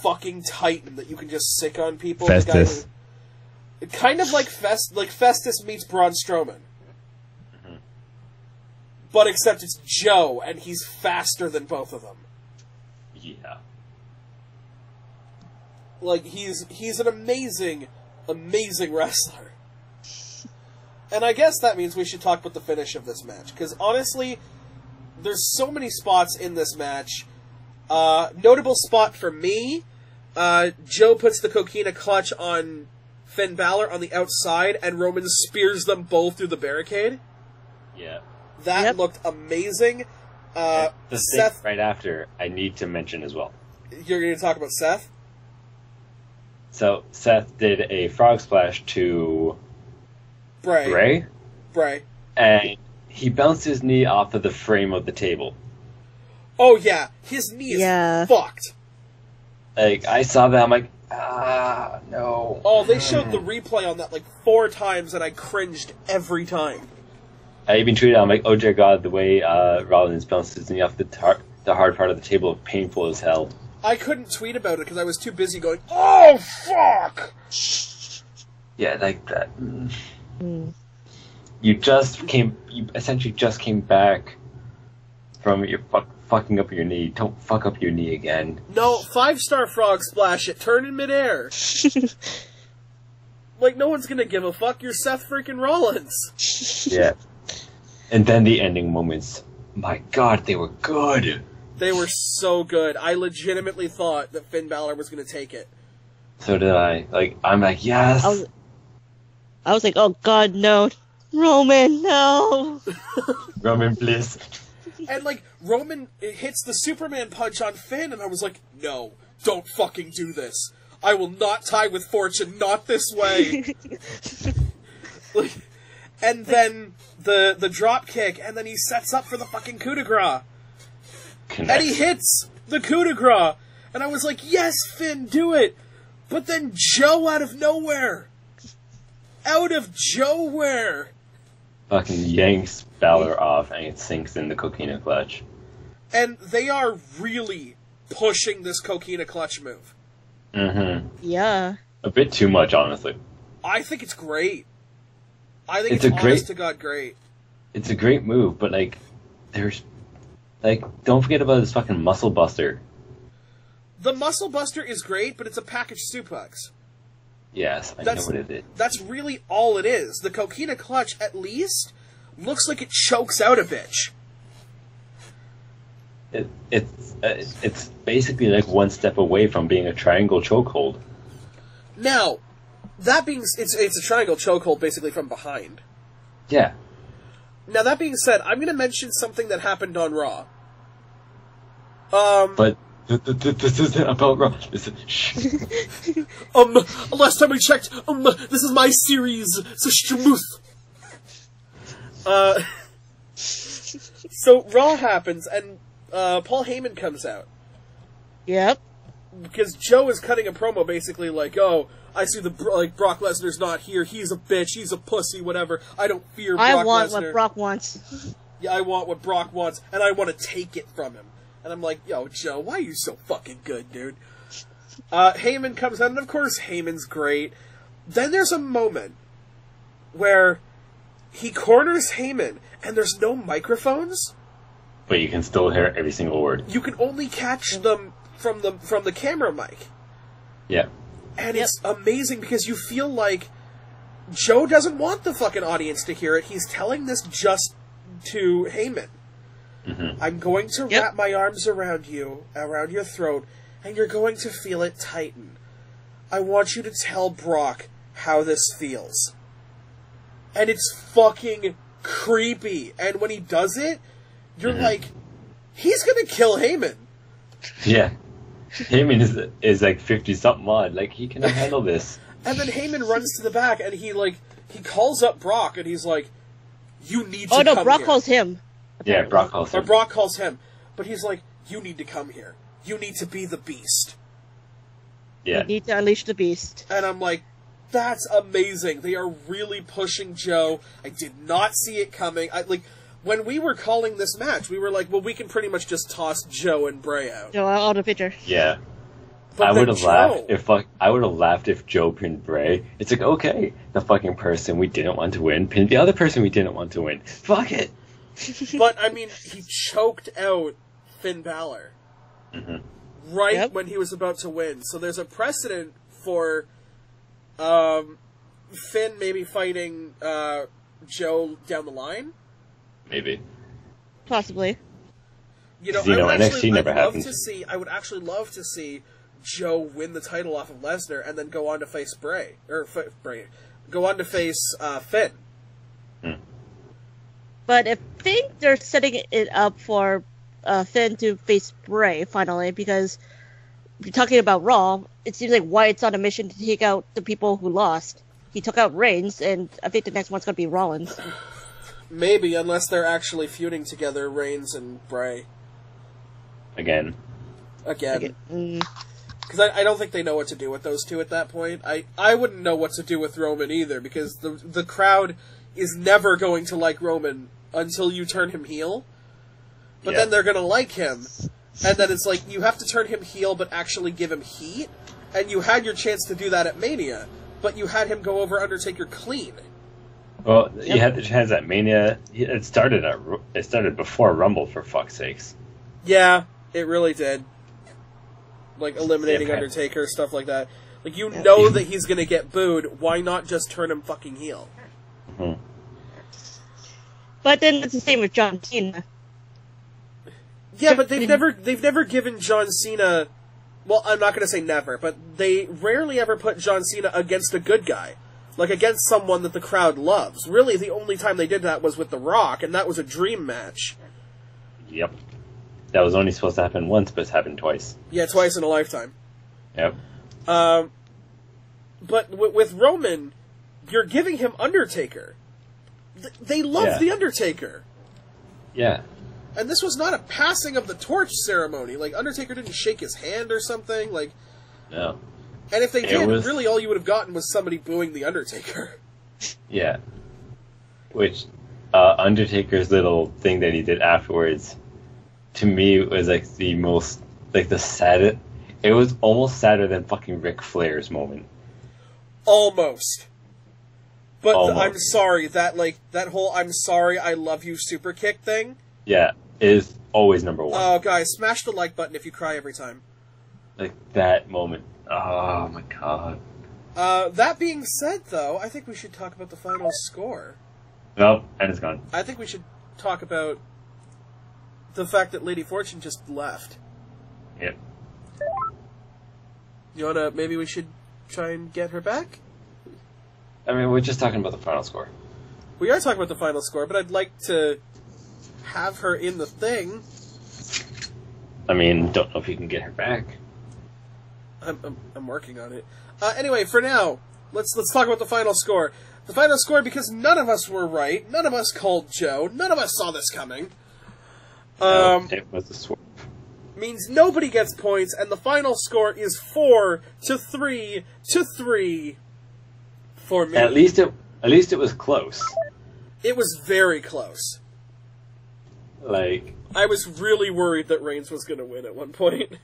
Speaker 1: fucking titan that you can just sick on people?
Speaker 2: Festus.
Speaker 1: Kind of like Festus meets Braun Strowman. Mm-hmm. But except it's Joe, and he's faster than both of them.
Speaker 2: Yeah.
Speaker 1: Like, he's an amazing, amazing wrestler. And I guess that means we should talk about the finish of this match. Because, honestly, there's so many spots in this match. Notable spot for me, Joe puts the Coquina clutch on Finn Balor on the outside, and Roman spears them both through the barricade.
Speaker 2: Yeah.
Speaker 1: That looked amazing.
Speaker 2: The
Speaker 1: Seth...
Speaker 2: thing right after, I need to mention as well.
Speaker 1: You're going to talk about Seth?
Speaker 2: So, Seth did a frog splash to... Bray? And he bounced his knee off of the frame of the table.
Speaker 1: Oh, yeah. His knee is fucked.
Speaker 2: Like, I saw that, I'm like, no.
Speaker 1: Oh, they showed the replay on that, like, 4 times, and I cringed every time.
Speaker 2: I even tweeted, I'm like, oh dear God, the way Rollins bounced his knee off the hard part of the table is painful as hell.
Speaker 1: I couldn't tweet about it because I was too busy going, oh, fuck!
Speaker 2: Yeah, like that. You essentially just came back from your fucking up your knee. Don't fuck up your knee again.
Speaker 1: No, 5-star frog splash it, turn in midair. Like, no one's gonna give a fuck, you're Seth freaking Rollins.
Speaker 2: Yeah. And then the ending moments. My God, they were good.
Speaker 1: They were so good. I legitimately thought that Finn Balor was gonna take it.
Speaker 2: So did I. Like, I'm like, yes.
Speaker 3: I was like, oh God, no. Roman, no.
Speaker 2: Roman, please.
Speaker 1: And, like, Roman hits the Superman punch on Finn, and I was like, no, don't fucking do this. I will not tie with fortune, not this way. Like, and then the drop kick, and then he sets up for the fucking coup de grace. And he hits the coup de grace. And I was like, yes, Finn, do it. But then Joe out of nowhere. Out of Joe-where.
Speaker 2: Fucking yanks Balor off, and it sinks in the Coquina clutch.
Speaker 1: And they are really pushing this Coquina clutch move.
Speaker 3: Mm-hmm. Yeah.
Speaker 2: A bit too much, honestly.
Speaker 1: I think it's great. I think it's honest to God great.
Speaker 2: It's a great move, but, like, there's... Like, don't forget about this fucking muscle buster.
Speaker 1: The muscle buster is great, but it's a package suplex.
Speaker 2: Yes, I know what it is.
Speaker 1: That's really all it is. The Coquina clutch, at least, looks like it chokes out a bitch.
Speaker 2: It's basically like one step away from being a triangle chokehold.
Speaker 1: Now, that being... It's a triangle chokehold basically from behind.
Speaker 2: Yeah.
Speaker 1: Now, that being said, I'm going to mention something that happened on Raw.
Speaker 2: But this isn't about Raw. Shh.
Speaker 1: Last time we checked, this is my series, so struth. So Raw happens, and Paul Heyman comes out.
Speaker 3: Yep.
Speaker 1: Because Joe is cutting a promo basically like, oh, I see Brock Lesnar's not here, he's a bitch, he's a pussy, whatever, I don't fear Brock Lesnar.
Speaker 3: I want what Brock wants.
Speaker 1: Yeah, I want what Brock wants, and I want to take it from him. And I'm like, yo, Joe, why are you so fucking good, dude? Heyman comes out, and of course Heyman's great. Then there's a moment where he corners Heyman, and there's no microphones.
Speaker 2: But you can still hear every single word.
Speaker 1: You can only catch them from the camera mic.
Speaker 2: Yeah.
Speaker 1: And it's amazing because you feel like Joe doesn't want the fucking audience to hear it. He's telling this just to Heyman. Mm-hmm. I'm going to wrap my arms around you, around your throat, and you're going to feel it tighten. I want you to tell Brock how this feels. And it's fucking creepy. And when he does it, you're like, he's gonna kill Heyman.
Speaker 2: Yeah. Heyman is like 50-something odd. Like, he cannot handle this.
Speaker 1: And then Heyman runs to the back, and he calls up Brock, and he's like, you need to come here.
Speaker 3: Oh, no, Brock calls him.
Speaker 2: Yeah, Brock calls him.
Speaker 1: Or Brock calls him. But he's like, you need to come here. You need to be the beast.
Speaker 2: Yeah.
Speaker 3: You need to unleash the beast.
Speaker 1: And I'm like, That's amazing. They are really pushing Joe. I did not see it coming. When we were calling this match, we were like, well, we can pretty much just toss Joe and Bray out.
Speaker 3: Joe out of the picture.
Speaker 2: Yeah.
Speaker 1: But
Speaker 2: I would have
Speaker 1: Joe...
Speaker 2: laughed if Joe pinned Bray. It's like, okay, the fucking person we didn't want to win pinned the other person we didn't want to win. Fuck it.
Speaker 1: But, I mean, he choked out Finn Balor. Right when he was about to win. So there's a precedent for Finn maybe fighting Joe down the line.
Speaker 2: Maybe.
Speaker 3: Possibly.
Speaker 2: NXT never happened.
Speaker 1: I would actually love to see Joe win the title off of Lesnar and then go on to face Bray. Go on to face Finn.
Speaker 3: But I think they're setting it up for Finn to face Bray finally, because if you're talking about Raw, it seems like Wyatt's on a mission to take out the people who lost. He took out Reigns, and I think the next one's going to be Rollins.
Speaker 1: Maybe, unless they're actually feuding together, Reigns and Bray. Again. Because I don't think they know what to do with those two at that point. I wouldn't know what to do with Roman either, because the crowd is never going to like Roman until you turn him heel. But then they're going to like him. And then it's like, you have to turn him heel but actually give him heat. And you had your chance to do that at Mania, but you had him go over Undertaker clean.
Speaker 2: Well, you had the chance at Mania. It started before Rumble, for fuck's sakes.
Speaker 1: Yeah, it really did. Like, eliminating Undertaker, stuff like that. Like, you know that he's going to get booed. Why not just turn him fucking heel?
Speaker 3: But then it's the same with John Cena.
Speaker 1: Yeah, but they've never given John Cena... Well, I'm not going to say never, but they rarely ever put John Cena against a good guy. Like, against someone that the crowd loves. Really, the only time they did that was with The Rock, and that was a dream match.
Speaker 2: Yep. That was only supposed to happen once, but it's happened twice.
Speaker 1: Yeah, twice in a lifetime.
Speaker 2: Yep.
Speaker 1: But with Roman, you're giving him Undertaker. They love The Undertaker.
Speaker 2: Yeah.
Speaker 1: And this was not a passing of the torch ceremony. Like, Undertaker didn't shake his hand or something. Like,
Speaker 2: no.
Speaker 1: And if they did, really all you would have gotten was somebody booing The Undertaker.
Speaker 2: Yeah. Which, Undertaker's little thing that he did afterwards, to me, was like the most, like the saddest. It was almost sadder than fucking Ric Flair's moment.
Speaker 1: Almost. But
Speaker 2: Almost.
Speaker 1: I'm sorry, that whole I'm sorry, I love you super kick thing.
Speaker 2: Yeah, is always number one.
Speaker 1: Oh, guys, smash the like button if you cry every time.
Speaker 2: Like, that moment. Oh, my God.
Speaker 1: That being said, though, I think we should talk about the final score.
Speaker 2: Nope, and it's gone.
Speaker 1: I think we should talk about the fact that Lady Fortune just left.
Speaker 2: Yep.
Speaker 1: Maybe we should try and get her back?
Speaker 2: I mean, we're just talking about the final score.
Speaker 1: We are talking about the final score, but I'd like to have her in the thing.
Speaker 2: I mean, don't know if you can get her back.
Speaker 1: I'm working on it. Anyway, for now, let's talk about the final score. The final score, because none of us were right. None of us called Joe. None of us saw this coming.
Speaker 2: It was a swerve.
Speaker 1: Means nobody gets points, and the final score is 4-3 for me.
Speaker 2: At least it was close.
Speaker 1: It was very close.
Speaker 2: Like,
Speaker 1: I was really worried that Reigns was going to win at one point.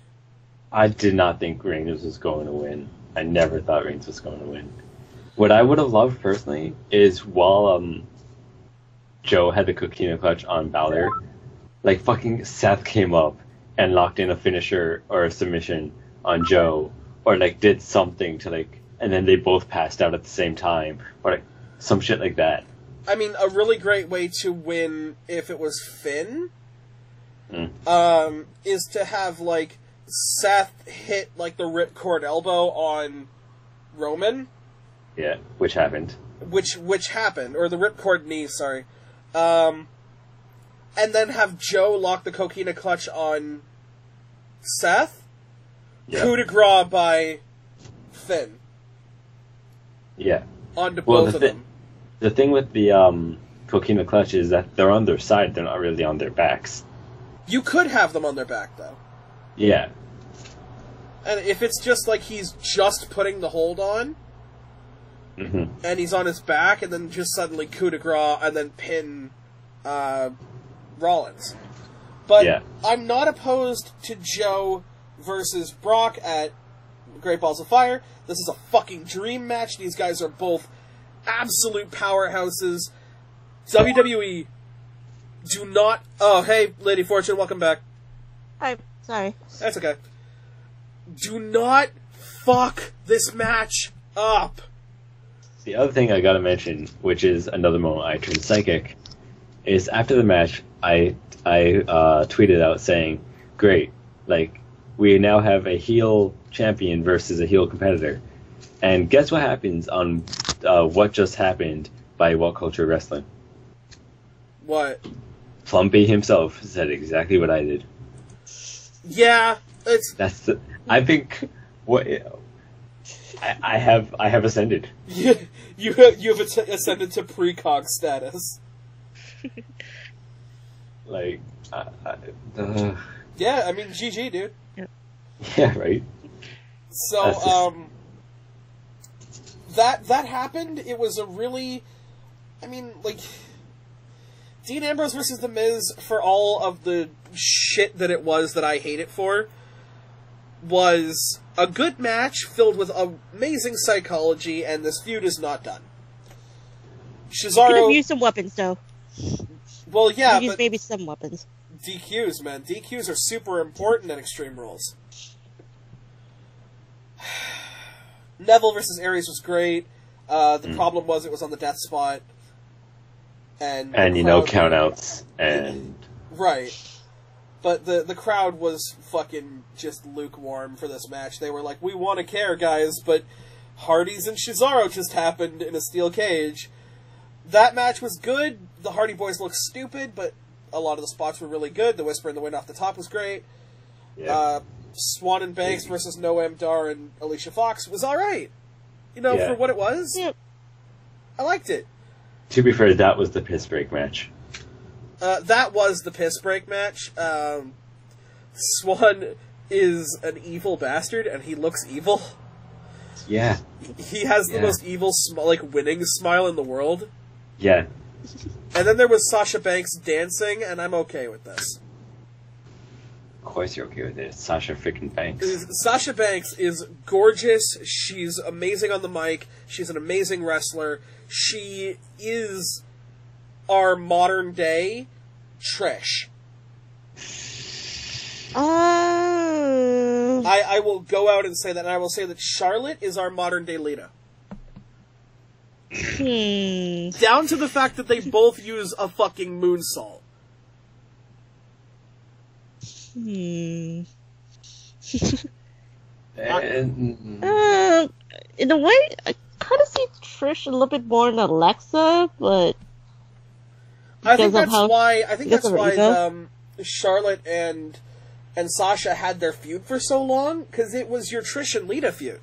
Speaker 2: I did not think Reigns was going to win. I never thought Reigns was going to win. What I would have loved personally is while Joe had the coquina clutch on Balor, like fucking Seth came up and locked in a finisher or a submission on Joe, or like did something to like, and then they both passed out at the same time, or like some shit like that.
Speaker 1: I mean, a really great way to win if it was Finn, is to have like Seth hit like the ripcord elbow on Roman.
Speaker 2: Yeah, which happened.
Speaker 1: Which happened, or the ripcord knee, sorry. And then have Joe lock the coquina clutch on Seth. Yeah. Coup de grace by Finn.
Speaker 2: Yeah.
Speaker 1: Onto both of them.
Speaker 2: The thing with the coquina clutch is that they're on their side, they're not really on their backs.
Speaker 1: You could have them on their back, though.
Speaker 2: Yeah.
Speaker 1: And if it's just like he's just putting the hold on, and he's on his back, and then just suddenly coup de grace, and then pin Rollins. But I'm not opposed to Joe versus Brock at Great Balls of Fire. This is a fucking dream match. These guys are both absolute powerhouses. WWE, do not... Oh, hey, Lady Fortune, welcome back.
Speaker 3: Hi, sorry.
Speaker 1: That's okay. Do not fuck this match up.
Speaker 2: The other thing I gotta mention, which is another moment I turned psychic, is after the match, I tweeted out saying, great, like, we now have a heel champion versus a heel competitor. And guess what happens on What Just Happened by What Culture Wrestling?
Speaker 1: What?
Speaker 2: Plumpy himself said exactly what I did.
Speaker 1: Yeah, it's...
Speaker 2: I think what... I have ascended.
Speaker 1: You have ascended to precog status.
Speaker 2: Like,
Speaker 1: yeah, I mean, GG, dude.
Speaker 2: Yeah, right.
Speaker 1: So, that happened. It was a really, I mean, like, Dean Ambrose versus The Miz, for all of the shit that it was that I hate it for, was a good match filled with amazing psychology, and this feud is not done. Cesaro
Speaker 3: could have used some weapons, though.
Speaker 1: Well, yeah,
Speaker 3: but
Speaker 1: maybe
Speaker 3: some weapons.
Speaker 1: DQs, man. DQs are super important in Extreme Rules. Neville versus Aries was great. The problem was it was on the death spot. And
Speaker 2: countouts. And...
Speaker 1: Right. But the crowd was fucking just lukewarm for this match. They were like, we want to care, guys, but Hardy's and Cesaro just happened in a steel cage. That match was good. The Hardy Boys looked stupid, but a lot of the spots were really good. The Whisper in the Wind off the top was great. Yeah. Swan and Banks versus Noam Dar and Alicia Fox was alright. You know, for what it was. Yeah. I liked it.
Speaker 2: To be fair, that was the piss break match.
Speaker 1: That was the piss break match. Swan is an evil bastard, and he looks evil.
Speaker 2: Yeah.
Speaker 1: He has the most evil, winning smile in the world.
Speaker 2: Yeah.
Speaker 1: And then there was Sasha Banks dancing, and I'm okay with this.
Speaker 2: Of course you're okay with it. Sasha freaking Banks.
Speaker 1: Sasha Banks is gorgeous. She's amazing on the mic. She's an amazing wrestler. She is our modern day Trish. I will go out and say that, and I will say that Charlotte is our modern day Lita. Down to the fact that they both use a fucking moonsault.
Speaker 3: In a way, I kind of see Trish a little bit more in Alexa, but
Speaker 1: I think that's why Charlotte and Sasha had their feud for so long, because it was your Trish and Lita feud.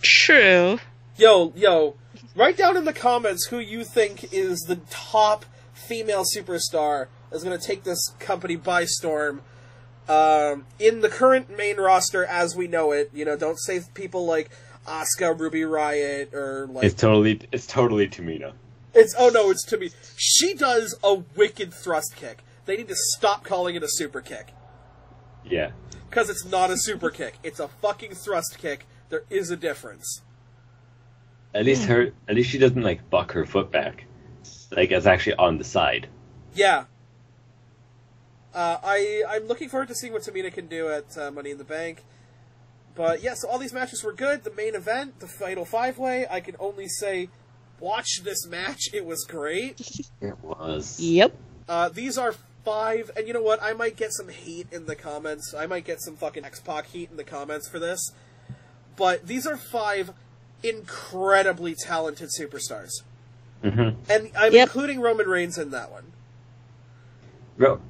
Speaker 3: True.
Speaker 1: Yo, write down in the comments who you think is the top female superstar that's going to take this company by storm. In the current main roster as we know it, you know, don't say people like Asuka, Ruby Riott, or like...
Speaker 2: It's totally Tamina.
Speaker 1: It's Tamina. She does a wicked thrust kick. They need to stop calling it a super kick.
Speaker 2: Yeah.
Speaker 1: Because it's not a super kick. It's a fucking thrust kick. There is a difference.
Speaker 2: At least she doesn't buck her foot back. It's actually on the side.
Speaker 1: Yeah. I'm looking forward to seeing what Tamina can do at Money in the Bank. But yeah, so all these matches were good. The main event, the Fatal 5-Way, I can only say, watch this match. It was great.
Speaker 2: It was.
Speaker 3: Yep.
Speaker 1: These are 5, and you know what? I might get some heat in the comments. I might get some fucking X-Pac heat in the comments for this. But these are 5 incredibly talented superstars.
Speaker 2: Mm-hmm.
Speaker 1: And I'm including Roman Reigns in that one.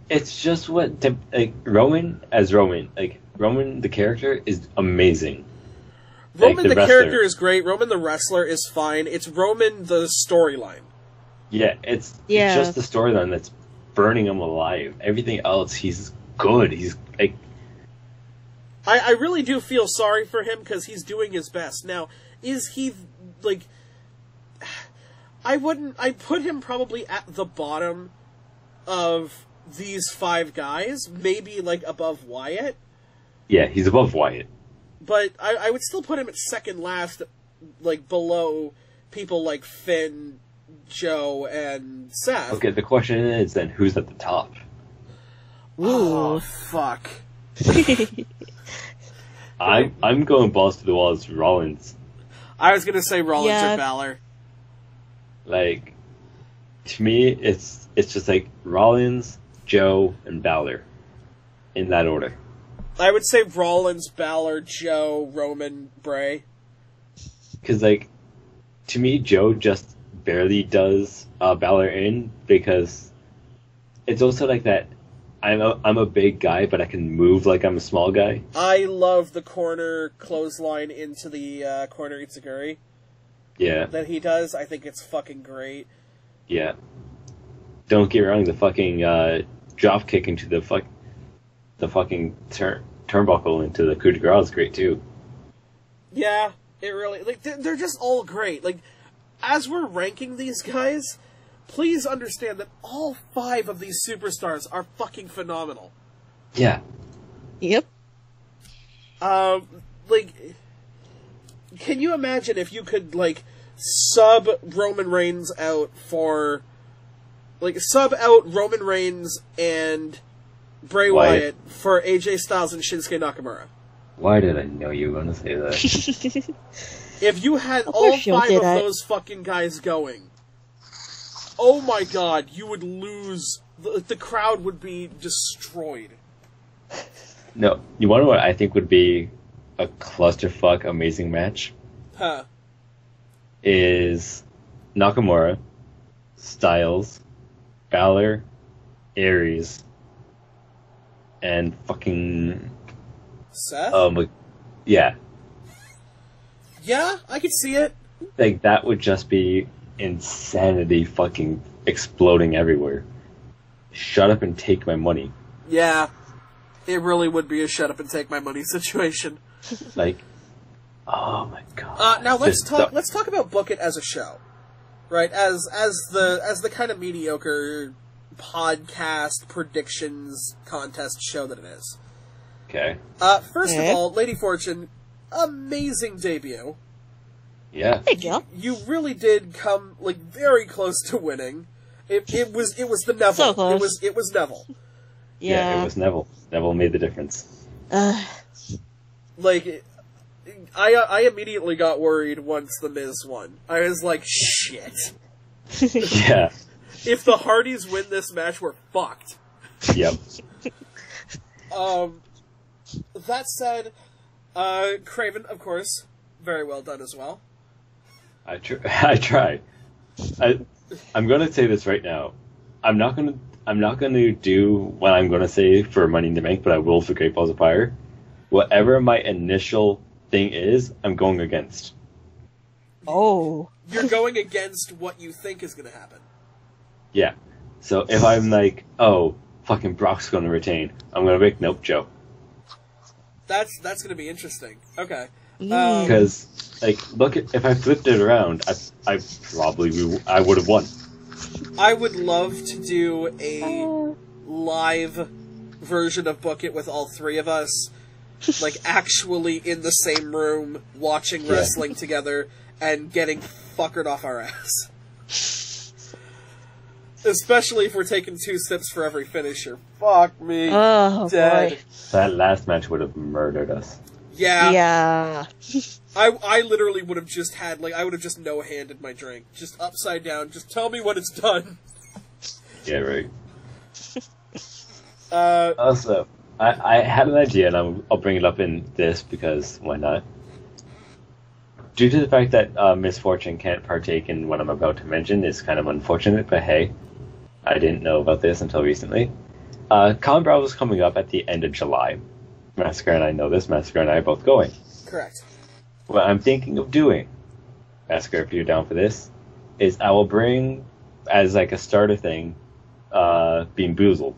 Speaker 2: It's just Roman as Roman. Roman the character is amazing.
Speaker 1: Roman the character is great. Roman the wrestler is fine. It's Roman the storyline.
Speaker 2: Yeah, it's just the storyline that's burning him alive. Everything else, he's good. He's
Speaker 1: I really do feel sorry for him because he's doing his best. Now, is he, like... I put him probably at the bottom of these 5 guys, maybe, like, above Wyatt.
Speaker 2: Yeah, he's above Wyatt.
Speaker 1: But I would still put him at second last, like, below people like Finn, Joe, and Seth.
Speaker 2: Okay, the question is then, who's at the top?
Speaker 1: Ooh. Oh, fuck.
Speaker 2: I'm going balls to the wall as Rollins.
Speaker 1: I was gonna say Rollins or Balor.
Speaker 2: Like, to me, it's just like Rollins, Joe, and Balor. In that order.
Speaker 1: I would say Rollins, Balor, Joe, Roman, Bray.
Speaker 2: Because, like, to me, Joe just barely does Balor in, because it's also like that, I'm a big guy, but I can move like I'm a small guy.
Speaker 1: I love the corner clothesline into the corner Itziguri.
Speaker 2: Yeah.
Speaker 1: That he does. I think it's fucking great.
Speaker 2: Yeah. Don't get me wrong, the fucking drop kick into the fucking turnbuckle into the coup de grace is great too.
Speaker 1: Yeah, it really, like, they're just all great. Like, as we're ranking these guys, please understand that all 5 of these superstars are fucking phenomenal.
Speaker 2: Yeah.
Speaker 3: Yep.
Speaker 1: Like, can you imagine if you could, like, sub Roman Reigns out for, like, sub out Roman Reigns and Bray Wyatt for AJ Styles and Shinsuke Nakamura?
Speaker 2: Why did I know you were going to say that?
Speaker 1: If you had all 5 of those fucking guys going, oh my god, you would lose. The crowd would be destroyed.
Speaker 2: No, you want to know what I think would be a clusterfuck amazing match?
Speaker 1: Huh.
Speaker 2: Is Nakamura, Styles, Balor, Aries, and fucking...
Speaker 1: Seth?
Speaker 2: Yeah.
Speaker 1: Yeah, I could see it.
Speaker 2: Like, that would just be insanity fucking exploding everywhere. Shut up and take my money.
Speaker 1: Yeah. It really would be a shut up and take my money situation.
Speaker 2: Like, oh my god.
Speaker 1: Now let's talk about Book It as a show. Right? As the kind of mediocre podcast predictions contest show that it is.
Speaker 2: Okay.
Speaker 1: First of all, Lady Fortune, amazing debut.
Speaker 2: Yeah.
Speaker 3: Thank you.
Speaker 1: You really did come, like, very close to winning. It was the Neville.
Speaker 3: So close.
Speaker 1: It was Neville.
Speaker 2: Yeah, it was Neville. Neville made the difference.
Speaker 1: Like, I immediately got worried once The Miz won. I was like, shit.
Speaker 2: Yeah.
Speaker 1: If the Hardys win this match, we're fucked.
Speaker 2: Yep.
Speaker 1: That said, Craven, of course, very well done as well.
Speaker 2: I try. I'm gonna say this right now. I'm not gonna do what I'm gonna say for Money in the Bank, but I will for Great Balls of Fire. Whatever my initial thing is, I'm going against.
Speaker 3: Oh.
Speaker 1: You're going against what you think is gonna happen.
Speaker 2: Yeah. So if I'm like, oh, fucking Brock's gonna retain, I'm gonna make nope, Joe.
Speaker 1: That's gonna be interesting. Okay.
Speaker 2: Because, like, look, if I flipped it around, I would have won.
Speaker 1: I would love to do a live version of Book It with all 3 of us, like, actually in the same room, watching wrestling together, and getting fuckered off our ass. Especially if we're taking 2 sips for every finisher. Fuck me.
Speaker 3: Oh,
Speaker 1: dead.
Speaker 3: boy.
Speaker 2: That last match would have murdered us.
Speaker 1: Yeah.
Speaker 3: Yeah.
Speaker 1: I literally would have just had, like, I would have just no-handed my drink. Just upside down. Just tell me when it's done.
Speaker 2: Yeah, right. Also, I had an idea, and I'll bring it up in this, because why not? Due to the fact that Miss Fortune can't partake in what I'm about to mention, is kind of unfortunate, but hey, I didn't know about this until recently. Colin Bravo's coming up at the end of July. Massacre and I know this. Massacre and I are both going.
Speaker 1: Correct.
Speaker 2: What I'm thinking of doing, Massacre, if you're down for this, is I will bring, as like a starter thing, Bean Boozled.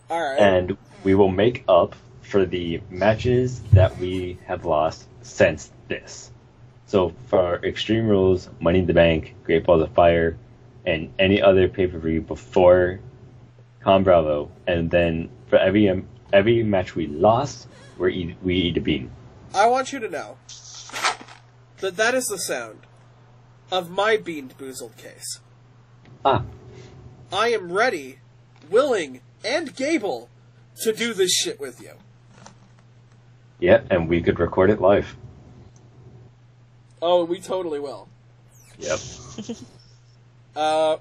Speaker 1: Alright.
Speaker 2: And we will make up for the matches that we have lost since this. So for Extreme Rules, Money in the Bank, Great Balls of Fire, and any other pay-per-view before Con Bravo, and then for every match we lost, we eat a bean.
Speaker 1: I want you to know that that is the sound of my Bean Boozled case.
Speaker 2: Ah.
Speaker 1: I am ready, willing, and Gable to do this shit with you.
Speaker 2: Yeah, and we could record it live.
Speaker 1: Oh, we totally will.
Speaker 2: Yep.
Speaker 1: But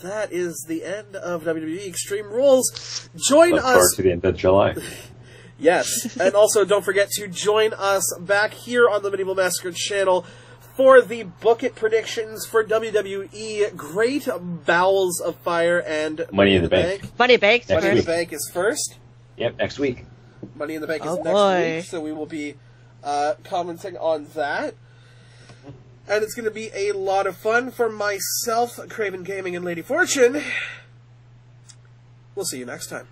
Speaker 1: that is the end of WWE Extreme Rules. Join
Speaker 2: Look
Speaker 1: us
Speaker 2: forward to the end of July.
Speaker 1: Yes, and also don't forget to join us back here on the Medieval Massacre channel for the Book It predictions for WWE Great Bowels of Fire and
Speaker 2: Money in the Bank.
Speaker 3: Money Bank.
Speaker 2: Next
Speaker 1: Money in the
Speaker 2: week.
Speaker 1: Bank is first.
Speaker 2: Yep, next week.
Speaker 1: Money in the Bank is
Speaker 3: Oh,
Speaker 1: next
Speaker 3: boy.
Speaker 1: week, so we will be commenting on that. And it's going to be a lot of fun for myself, Craven Gaming, and Lady Fortune. We'll see you next time.